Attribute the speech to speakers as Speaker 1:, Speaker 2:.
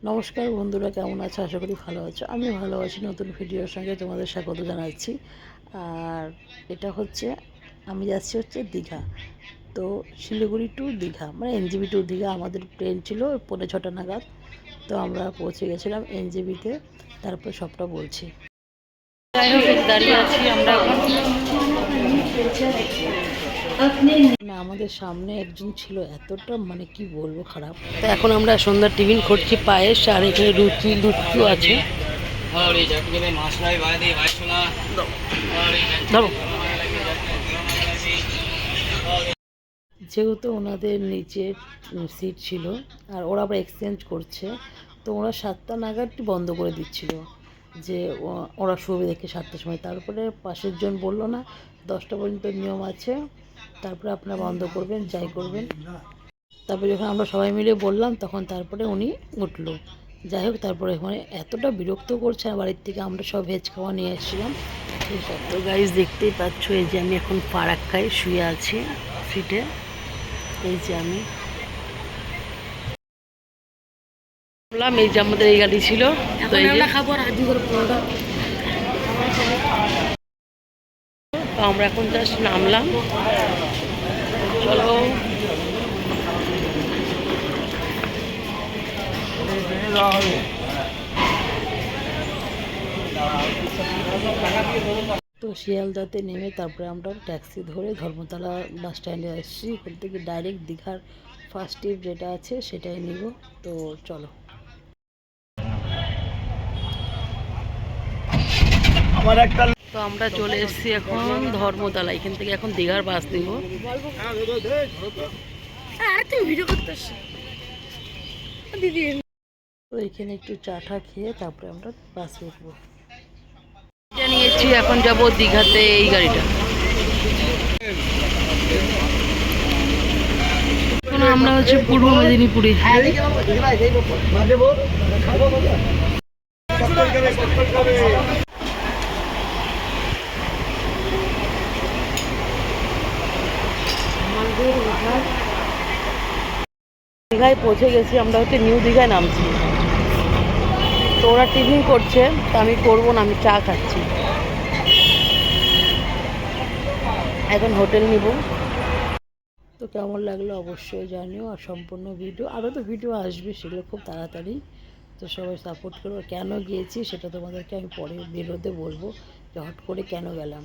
Speaker 1: নমস্কার বন্ধুরা, কেমন আছো? আশা করি ভালো আছো। আমি ভালো আছি। নতুন ভিডিওর সঙ্গে তোমাদের স্বাগত জানাচ্ছি। আর এটা হচ্ছে আমি যাচ্ছি দীঘা। তো শিলিগুড়ি টু দীঘা, মানে এনজেপি টু দীঘা। আমাদের ট্রেন ছিল 6:45 নাগাদ। তো আমরা পৌঁছে গেছিলাম এনজেপিতে। তারপর সবটা বলছি। যাই হোক, দাঁড়িয়ে আছি আমরা না, আমাদের সামনে একজন ছিল, এতটা মানে কি বলবো খারাপ। তো এখন আমরা সন্ধ্যার টিফিন করছি, পায়েস আর এখানে লুচিও আছে। ধরো, যেহেতু ওনাদের নিচে সিট ছিল আর ওরা আবার এক্সচেঞ্জ করছে, তো ওরা 7টা নাগাদ বন্ধ করে দিচ্ছিল, যে ওরা শুবে দেখে 7টার সময়। তারপরে পাশের জন বললো না, 10টা পর্যন্ত নিয়ম আছে, তারপরে আপনারা বন্ধ করবেন, যাই করবেন। তারপরে যখন আমরা সবাই মিলে বললাম, তখন তারপরে উনি উঠলো। যাই হোক, তারপরে মানে এতটা বিরক্ত করছে, বাড়ির থেকে আমরা সব ভেজ খাওয়া নিয়ে এসেছিলাম। তো গাইজ দেখতেই পাচ্ছ, এই যে আমি এখন ফারাক্কায় শুয়ে আছি সিটে। এই যে আমি বললাম, এই যে আমাদের এই গাড়ি ছিল, তো এই যে আমরা এখন জাস্ট নামলাম। চলো, তো শিয়ালদাতে নেমে তারপরে আমরা ট্যাক্সি ধরে ধর্মতলা বাস স্ট্যান্ডে আসছি। এখান থেকে ডাইরেক্ট দীঘার ফার্স্ট ট্রিপ যেটা আছে সেটাই নিব। তো চলো, তো আমরা চলে এসেছি এখন ধর্মতলা। এখান থেকে এখন দীঘার বাস নিব। তো এখানে একটু চা টা খেয়ে তারপরে আমরা বাসে উঠবো। এটা নিয়েছি, এখন যাব দীঘাতে এই গাড়িটা। এখন আমরা হচ্ছে পূর্ব মেদিনীপুরে। দীঘায় পৌঁছে গেছি, আমরা হচ্ছে নিউ দীঘায় নামছি। তো ওরা টিফিন করছে, তো আমি করবো না, আমি চা খাচ্ছি। এখন হোটেল নিব। তো কেমন লাগলো অবশ্যই জানিও। আর সম্পূর্ণ ভিডিও, আরও তো ভিডিও আসবে, সেগুলো খুব তাড়াতাড়ি। তো সবাই সাপোর্ট করো। কেন গিয়েছি সেটা তোমাদেরকে আমি পরে বেরোতে বলবো, যে হট করে কেন গেলাম।